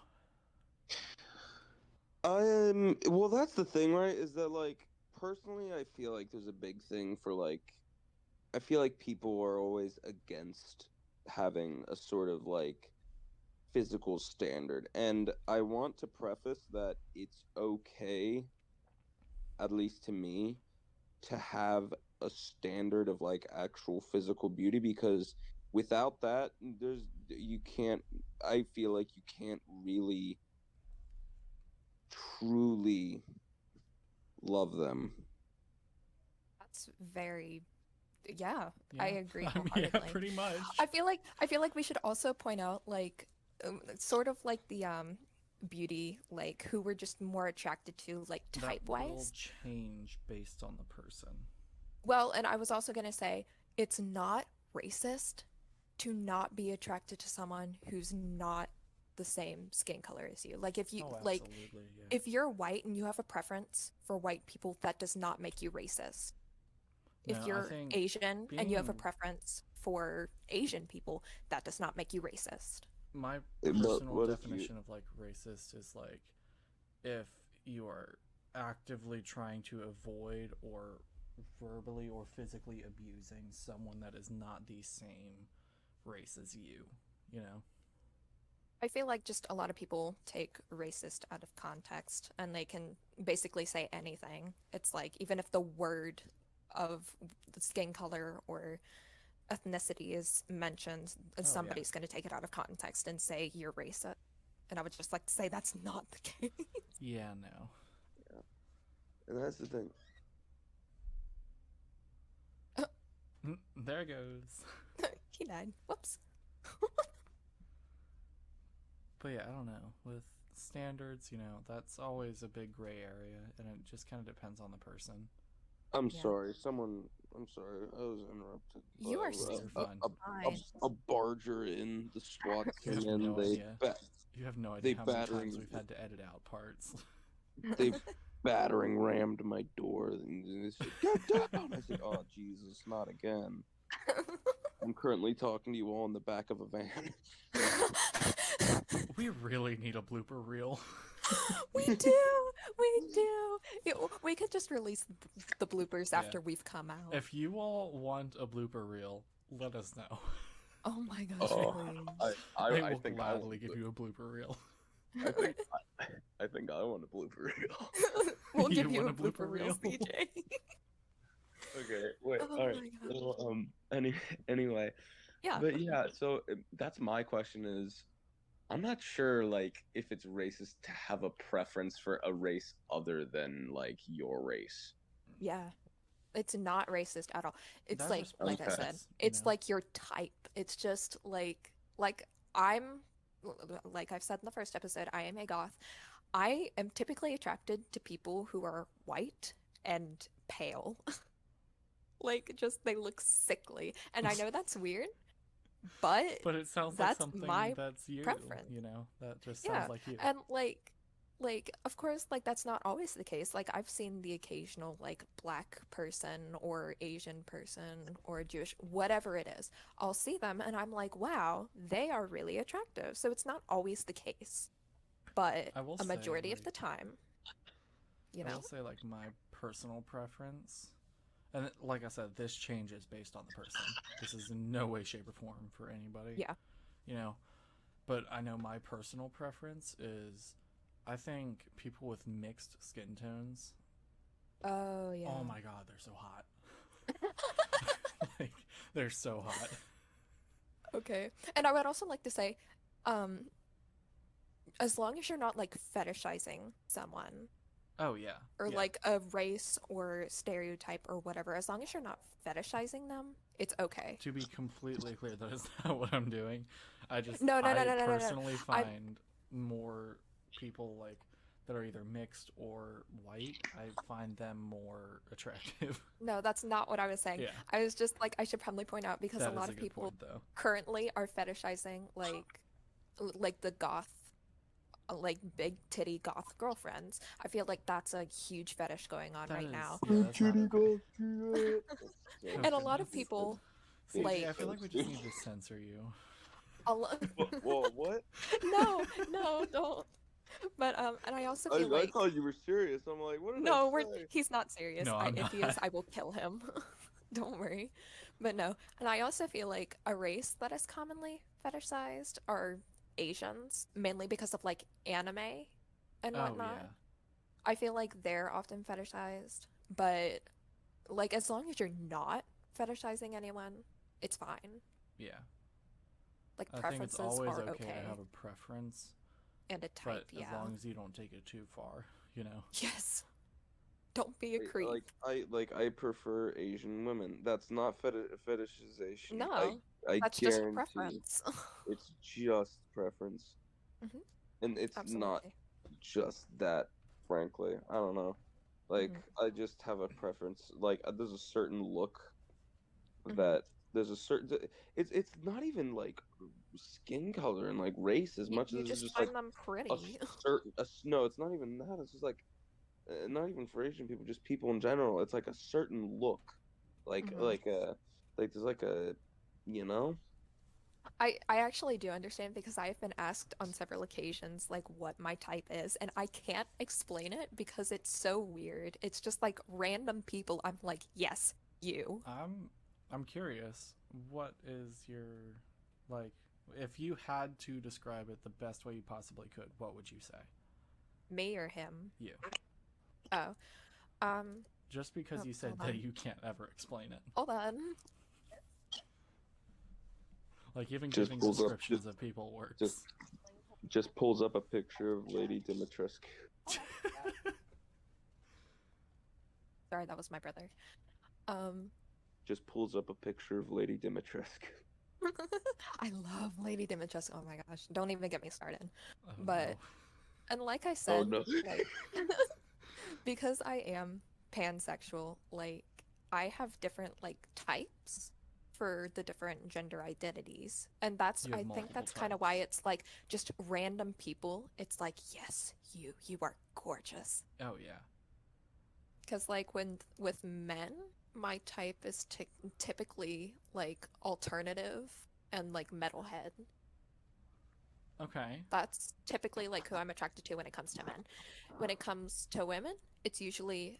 Well, that's the thing, right? Is that like personally, I feel like there's a big thing for like I feel like people are always against having a sort of like physical standard, and I want to preface that it's okay, at least to me, to have a standard of like actual physical beauty, because without that, you can't, I feel like you can't really truly love them. That's very, yeah, I Yeah. agree I mean, wholeheartedly. yeah, pretty much. I feel like we should also point out like sort of like the beauty like who we're just more attracted to like That type will wise. change based on the person. Well, and I was also going to say it's not racist to not be attracted to someone who's not the same skin color as you. Like if you Oh, like absolutely, yeah. if you're white and you have a preference for white people, that does not make you racist. If No, I you're think Asian and you have a being preference for Asian people, that does not make you racist. my But personal what if you definition of like racist is like if you are actively trying to avoid or verbally or physically abusing someone that is not the same race as you know? I feel like just a lot of people take racist out of context and they can basically say anything. It's like even if the word of the skin color or ethnicity is mentioned, Oh, yeah. somebody's going to take it out of context and say you're racist. And I would just like to say that's not the case. Yeah, no. and that's the thing. There goes. He died. Whoops. But yeah, I don't know. With standards, that's always a big gray area, and it just kind of depends on the person. I'm Yeah. sorry. I'm sorry. I was interrupted. You are by, so You're fine. fine. a barger in the SWAT You have team, and no they idea. You have no they idea how many battering- times we've had to edit out parts. they battering rammed my door, and they said, "Get down!" I said, "Oh Jesus, not again." I'm currently talking to you all in the back of a van. We really need a blooper reel. We do. We do. We could just release the bloopers Yeah. after we've come out. If you all want a blooper reel, let us know. Oh my gosh, Oh, please. I I will think gladly give you a blooper reel. I think I want a blooper reel. We'll You give you a want a blooper blooper reel, reel? CJ. Okay, wait. Oh all right. my gosh. So, anyway, Yeah. but yeah. So that's my question. Is I'm not sure like if it's racist to have a preference for a race other than like your race. Yeah. It's not racist at all. It's That's like just like I Okay. said, preference, it's like your type. It's just like I'm like I've said in the first episode, I am a goth. I am typically attracted to people who are white and pale. Like just they look sickly. And I know that's weird, but But it sounds like that's something my that's you, preference. That just Yeah, sounds like you. and like of course like that's not always the case. Like I've seen the occasional like black person or Asian person or Jewish whatever it is. I'll see them and I'm like, wow, they are really attractive. So it's not always the case. But I will a majority say, of the time, you I know. will say, like, my personal preference, and like I said, this changes based on the person. This is in no way, shape, or form for anybody. Yeah. But I know my personal preference is, I think people with mixed skin tones, Oh yeah. oh my god, they're so hot. Like, they're so hot. Okay. And I would also like to say, as long as you're not like fetishizing someone Oh, yeah. or yeah. like a race or stereotype or whatever, as long as you're not fetishizing them, it's okay. To be completely clear, that is not what I'm doing. I just No, I no. personally I'm- find more people like that are either mixed or white. I find them more attractive. No, that's not what I was saying. Yeah, I was just like, I should probably point out because that a is lot a of good people point, though. currently are fetishizing like the goth like big titty goth girlfriends. I feel like that's a huge fetish going on That right is- now. yeah, that's not okay. And a lot of people CJ, like- I feel like we just need to censor you. a lo- Whoa, what? no, don't. But and I also feel I like thought you were serious. I'm like, what did no, I say? he's not serious. No, I'm If he is, not. I will kill him. Don't worry. But no, and I also feel like a race that is commonly fetishized are Asians, mainly because of like anime and Oh whatnot. yeah, I feel like they're often fetishized, but like as long as you're not fetishizing anyone, it's fine. yeah. Like I think it's preferences always are okay to okay. have a preference, And a but type, as yeah. long as you don't take it too far, you know. Yes. Don't be a Wait, creep. I prefer Asian women. That's not fetishization. No, I that's just a guarantee preference. it's just preference, Hmm. and it's not Absolutely. just that. Frankly, I don't know. Like Hmm. I just have a preference. Like there's a certain look Hmm. that there's a certain. It's not even like skin color and like race as much as You it's just just like find them a pretty. certain no. It's not even that. It's just like not even for Asian people, just people in general. It's like a certain look, like Hmm. like a like there's like a, you know. I actually do understand because I've been asked on several occasions like what my type is, and I can't explain it because it's so weird. It's just like random people. I'm like, yes, you, I'm I'm curious. What is your like? If you had to describe it the best way you possibly could, what would you say? me or him. You. Oh, um, Just because oh, you said hold that on, you can't ever explain it. hold on. Like even Just giving pulls up descriptions of people just works. just pulls up a picture of Lady Dimitrescu. Sorry, that was my brother. Um, Just pulls up a picture of Lady Dimitrescu. I love Lady Dimitrescu. Oh my gosh, don't even get me started. Oh But no. and like I Oh said, no. like because I am pansexual, like I have different like types for the different gender identities. And that's You have I think multiple that's kind of why types. it's like just random people. It's like, yes, you are gorgeous. Oh yeah. Because like when with men, my type is typically like alternative and like metalhead. Okay. That's typically like who I'm attracted to when it comes to men. When it comes to women, it's usually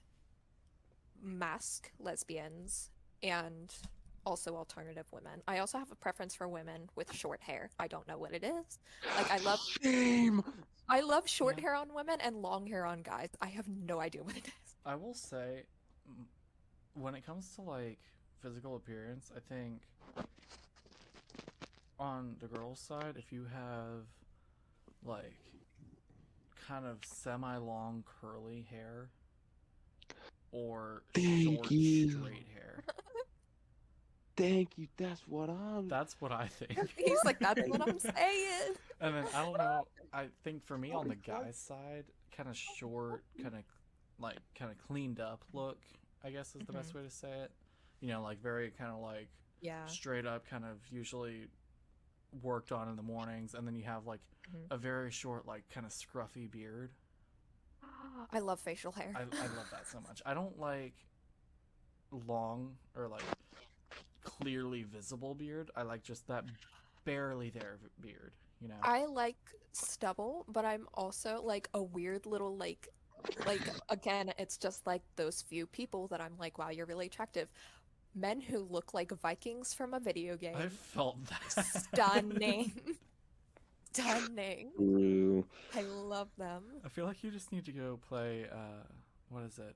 mask lesbians and also alternative women. I also have a preference for women with short hair. I don't know what it is. Like Shame. I love short Yeah. hair on women and long hair on guys. I have no idea what it is. I will say, when it comes to like physical appearance, I think on the girls' side, if you have like kind of semi-long curly hair or Thank short you. straight hair, Thank you. That's what I'm. that's what I think. He's like, that's what I'm saying. And then I don't know. I think for me on the guy's side, kind of short, kind of cleaned up look, I guess is the best way to say it. You know, like very kind of like Yeah. straight up, kind of usually worked on in the mornings, and then you have like Mhm. a very short, like kind of scruffy beard. I love facial hair. I love that so much. I don't like long or like clearly visible beard. I like just that barely there beard, you know? I like stubble, but I'm also like a weird little like again, it's just like those few people that I'm like, wow, you're really attractive. Men who look like Vikings from a video I game. felt that. Stunning. Stunning. True. I love them. I feel like you just need to go play, what is it?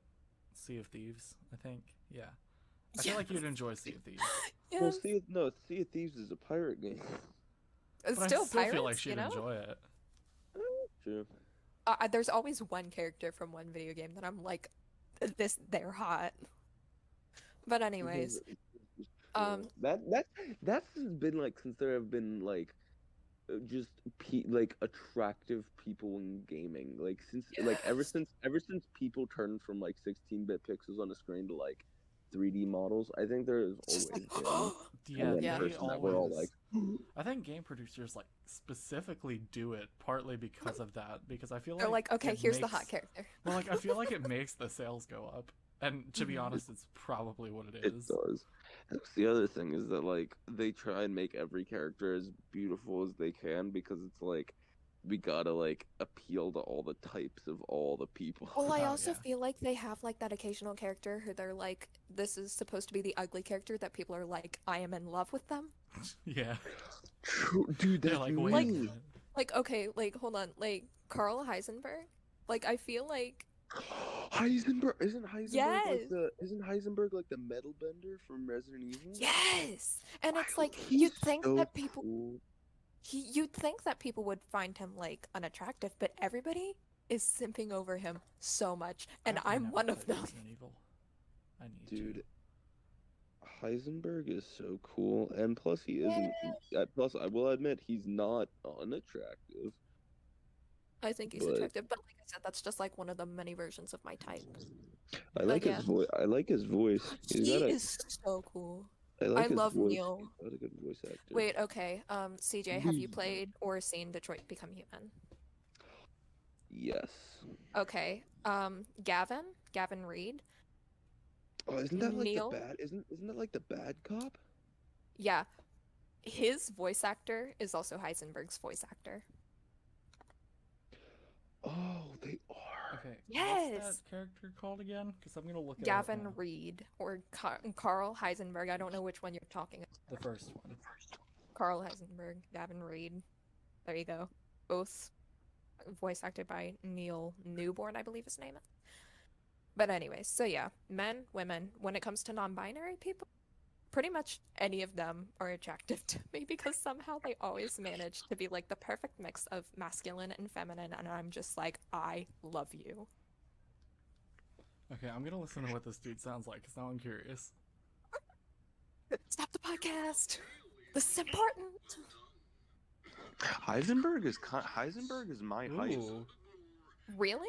Sea of Thieves, I think. Yeah. I feel like Yes. you'd enjoy Sea of Thieves. Well, Yes. Sea of Thieves is a pirate game. It's But still I still feel like pirates, you she'd know? enjoy it. True. There's always one character from one video game that I'm like, they're hot. But anyways, um, That's been like since there have been like just like attractive people in gaming like since like yes. ever since people turned from like 16-bit pixels on a screen to like 3D models. I think there has It's just like, always been Yeah, one yeah. they person that we're all always. like I think game producers like specifically do it partly because of that. Because I feel They're like like, okay, it here's the makes. hot character. Well, like I feel like it makes the sales go up. And to be Mhm. honest, it's probably what it it is. does. That's the other thing is that like they try and make every character as beautiful as they can because it's like we gotta like appeal to all the types of all the people. Well, I Oh, also yeah. feel like they have like that occasional character who they're like, this is supposed to be the ugly character that people are like, I am in love with them. Yeah. True, dude, They're that's like, me. wait a minute. Like, okay, like, hold on, like, Carl Heisenberg? Like, I feel like, Heisenberg isn't Heisenberg yes, like the metal bender from Resident Evil? yes! And it's like, He's you'd think so that people, cool. you'd think that people would find him, like, unattractive, but everybody is simping over him so much, and I've I'm never one of played them. Resident Evil. I need Dude, Heisenberg is so cool, and plus he isn't. Plus, I will admit he's not unattractive. I think he's But- attractive, but like I said, that's just like one of the many versions of my type. I like yeah. his voice. I like his voice. He's He got a. is so cool. I like I his love voice. Neil. He's got a good voice actor. Wait, okay. CJ, have you Reed. played or seen Detroit Become Human? Yes. Okay. Gavin Reed. Oh, isn't that like Neil? the bad? Isn't that like the bad cop? Yeah. His voice actor is also Heisenberg's voice actor. Oh, they are. Okay. What's Yes! that character called again? Because I'm gonna look it up Gavin now. Reed or Carl Heisenberg. I don't know which one you're talking about. The first one. Carl Heisenberg, Gavin Reed. There you go. Both voice acted by Neil Newborn, I believe his name is. But anyways, so yeah, men, women, when it comes to non-binary people, pretty much any of them are attractive to me because somehow they always manage to be like the perfect mix of masculine and feminine, and I'm just like, I love you. Okay, I'm gonna listen to what this dude sounds like because now I'm curious. Stop the podcast. This is important. Heisenberg is my height. Ooh. Really?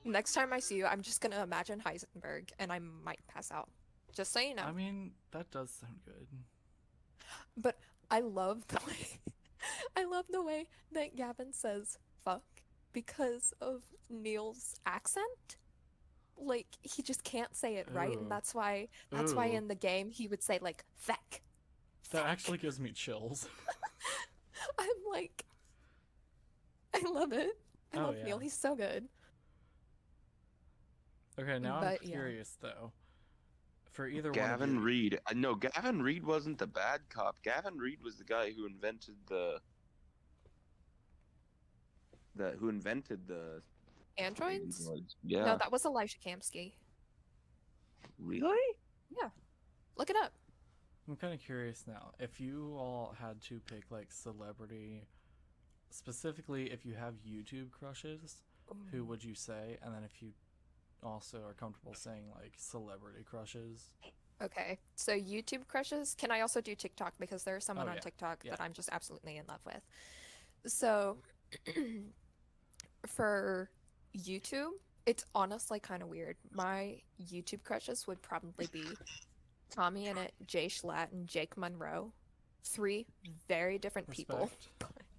Next time I see you, I'm just gonna imagine Heisenberg and I might pass out. Just so you know. I mean, that does sound good. But I love the way I love the way that Gavin says fuck because of Neil's accent. Like he just can't say it right, Ooh. and that's why Ooh. in the game he would say like feck. That Feck. actually gives me chills. I'm like I love it. I Oh, love yeah. Neil. He's so good. Okay, now I'm But, yeah. curious though. For either Gavin one of you, Reed. No, Gavin Reed wasn't the bad cop. Gavin Reed was the guy who invented the Androids? Yeah. No, that was Elisha Kamsky. Really? Look it up. I'm kind of curious now. If you all had to pick like celebrity, specifically if you have YouTube crushes, who would you say? And then if you also are comfortable saying like celebrity crushes. Okay, so YouTube crushes. Can I also do TikTok because there's someone Oh, on yeah. TikTok Yeah. that I'm just absolutely in love with. So for YouTube, it's honestly kind of weird. My YouTube crushes would probably be Tommy Innit, Jay Schlatt, and Jake Monroe. 3 very different people.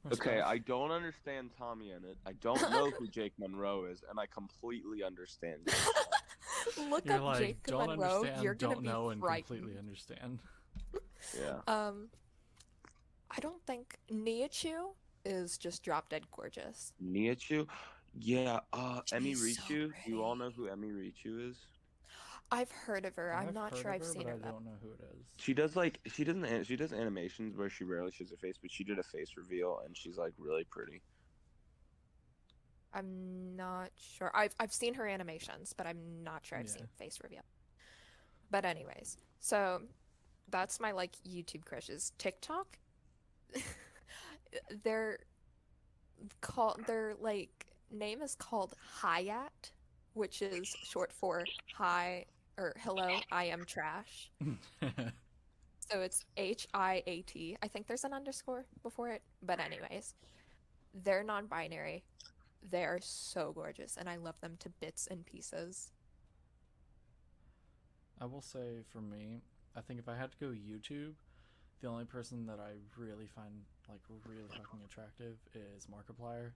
Respect. Okay, I don't understand Tommy in it. I don't know who Jake Monroe is, and I completely understand. Look You're up like, Jake don't Monroe. understand, You're gonna don't be know, and frightened. completely understand. Yeah. I don't think Niachu is just drop dead gorgeous. Niachu? Yeah, Emmy She's so Richu. You all pretty. know who Emmy Richu is? I've heard of her. I'm I've not heard sure of I've her, seen but her I though. don't know who it is. She does animations where she rarely shows her face, but she did a face reveal and she's like really pretty. I'm not sure. I've seen her animations, but I'm not sure I've Yeah. seen face reveal. But anyways, so that's my like YouTube crushes. TikTok, their like name is called Hayat, which is short for hi or hello, I am trash. So it's HIAT. I think there's an underscore before it. But anyways, they're non-binary. They are so gorgeous, and I love them to bits and pieces. I will say for me, I think if I had to go YouTube, the only person that I really find like really fucking attractive is Markiplier.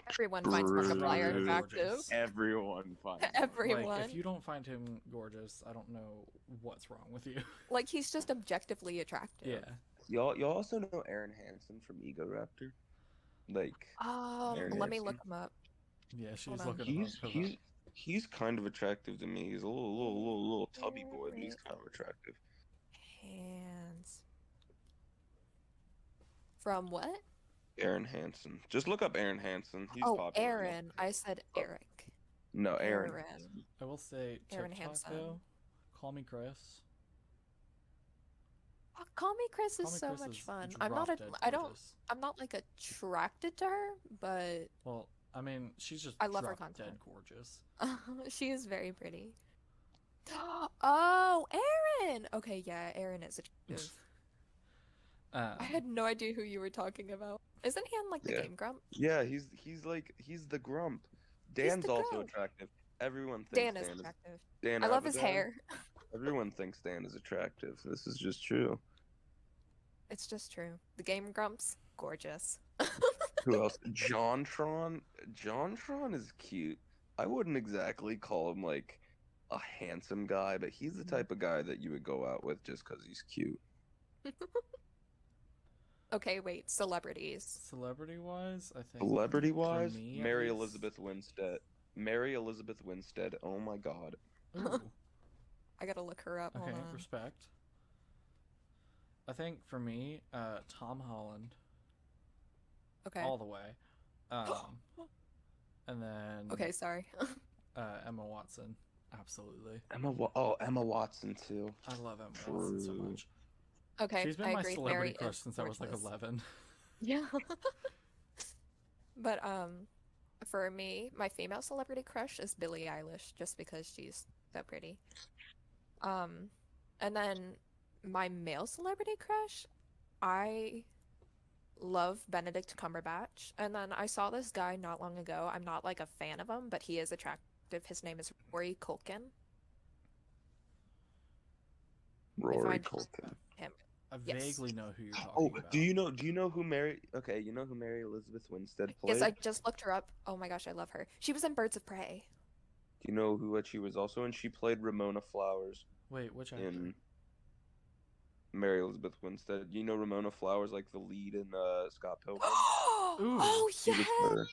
Everyone finds Markiplier True. attractive. Gorgeous. Everyone finds him. Everyone. Like, if you don't find him gorgeous, I don't know what's wrong with you. Like, he's just objectively attractive. Yeah. Y'all also know Aaron Hansen from Ego Raptor? Like Aaron Let me Hansen. look him up. Yeah, she's Hold on. looking him up. He's 'cause he's kind of attractive to me. He's a little tubby boy, but he's kind of attractive. Hands. From what? Aaron Hansen. Just look up Aaron Hansen. He's Oh, popular enough. Aaron. I said Eric. No, Aaron. Aaron. I will say Aaron TikTok Hansen. though. Call me Chris. Oh, Call Me Chris Call is me so Chris much is fun. drop-dead I'm not like attracted to her, but Well, I mean, she's just I love her drop dead content. gorgeous. she is very pretty. Oh, Aaron! Okay, yeah, Aaron is attractive. I had no idea who you were talking about. Isn't he on like the Yeah. Game Grump? Yeah, he's the grump. Dan's the also grump. attractive. Everyone thinks Dan is Dan is attractive. Dan I love his Avidan. hair. Everyone thinks Dan is attractive. This is just true. It's just true. The Game Grumps, gorgeous. Who else? JonTron. JonTron is cute. I wouldn't exactly call him like a handsome guy, but he's the type of guy that you would go out with just because he's cute. Okay, wait, celebrities. Celebrity-wise, I think. Celebrity-wise, for me, at Mary least- Elizabeth Winstead. Mary Elizabeth Winstead. Oh my God. Ooh, I gotta look her up. okay, Hold on. respect. I think for me, Tom Holland, Okay. all the way. And then Okay, sorry. Emma Watson, absolutely. Emma Watson too. I love Emma Watson so True. much. Okay, She's been I my agree. celebrity Mary crush is since I was like gorgeous. 11. Yeah. But for me, my female celebrity crush is Billie Eilish, just because she's so pretty. And then my male celebrity crush, I love Benedict Cumberbatch. And then I saw this guy not long ago. I'm not like a fan of him, but he is attractive. His name is Rory Culkin. Rory I- Culkin. Him. I Yes. vaguely know who you're talking Oh, about. do you know who Mary? Okay, you know who Mary Elizabeth Winstead played? Yes, I just looked her up. Oh my gosh, I love her. She was in Birds of Prey. Do you know what she was also in? She played Ramona Flowers Wait, which actor? in Mary Elizabeth Winstead. You know Ramona Flowers, like the lead in Scott Pilgrim. Oh She was yeah! her.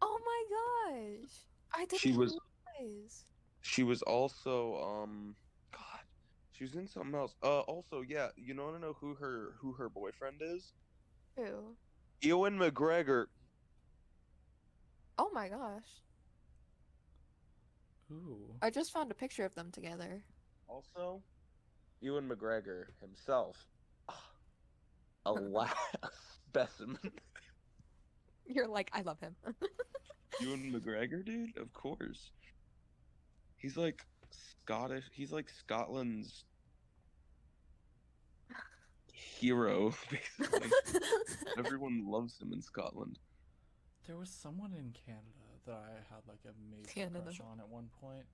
Oh my gosh! I didn't She was- realize. She was also God, she was in something else. Also, yeah, you want to know who her boyfriend is? Who? Ewan McGregor. Oh my gosh! Ooh. I just found a picture of them together. Also, Ewan McGregor himself. A specimen. You're like, I love him. Ewan McGregor, dude? Of course. He's like Scottish. He's like Scotland's hero, basically. Everyone loves him in Scotland. There was someone in Canada that I had like a major Canada. crush on at one point,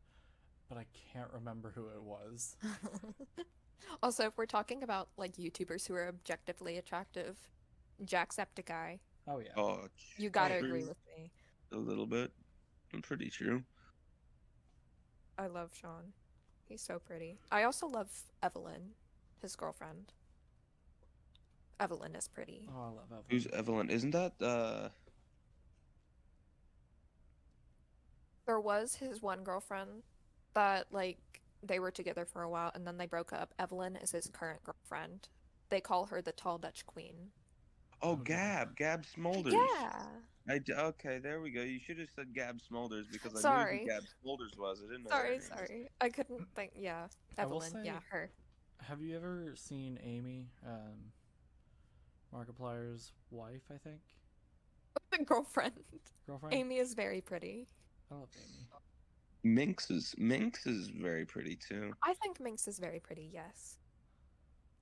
but I can't remember who it was. Also, if we're talking about like YouTubers who are objectively attractive, Jacksepticeye, Oh yeah. Oh, you gotta true. agree with me. A little bit. I'm pretty true. I love Sean. He's so pretty. I also love Evelyn, his girlfriend. Evelyn is pretty. Oh, I love Evelyn. Who's Evelyn? Isn't that There was his one girlfriend that like they were together for a while and then they broke up. Evelyn is his current girlfriend. They call her the Tall Dutch Queen. Oh, Okay. Gab Smulders. Yeah. Okay, there we go. You should have said Gab Smulders because I Sorry. knew who Gab Smulders was. I didn't know. her Sorry, name. sorry. I couldn't think. Yeah, I will Evelyn. Yeah, say- her. Have you ever seen Amy, Markiplier's wife? I think The girlfriend. girlfriend. Amy is very pretty. I love Amy. Minx is very pretty too. I think Minx is very pretty. Yes.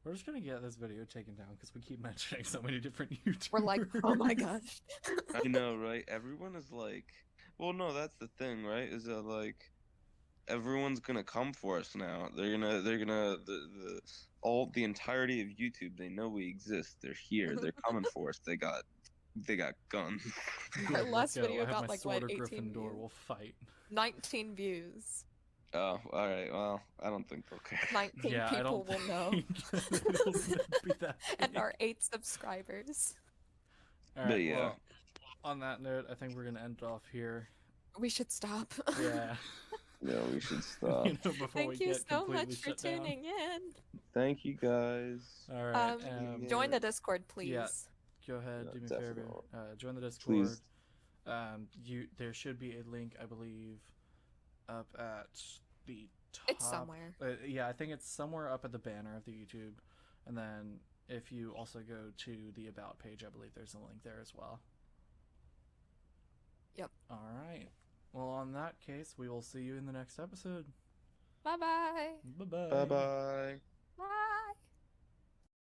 We're just gonna get this video taken down because we keep mentioning so many different YouTubers. We're like, oh my gosh. I know, right? Everyone is like, well, no, that's the thing, right? Is that like, everyone's gonna come for us now. They're gonna the entirety of YouTube. They know we exist. They're here. They're coming for us. They got guns. Our Let's last go. video I have got, my like, sword what, or 18 Gryffindor views? will fight. 19 views. Oh, all right. Well, I don't think they'll care. 19 Yeah, I people don't will know. think it'll be that And big. our 8 subscribers. All But right. yeah. Well, on that note, I think we're gonna end it off here. We should stop. Yeah. Yeah, we should stop. Before we Thank you get so completely much for shut down. tuning in. Thank you guys. All right. Yeah. Join the Discord, please. yeah. Go ahead. Yeah, Do me a favor. definitely. Join the Discord. Please. There should be a link, I believe, up at the top. It's somewhere. Yeah, I think it's somewhere up at the banner of the YouTube, and then if you also go to the About page, I believe there's a link there as well. Yep. All right. Well, on that case, we will see you in the next episode. Bye-bye. Bye-bye. Bye bye. Bye.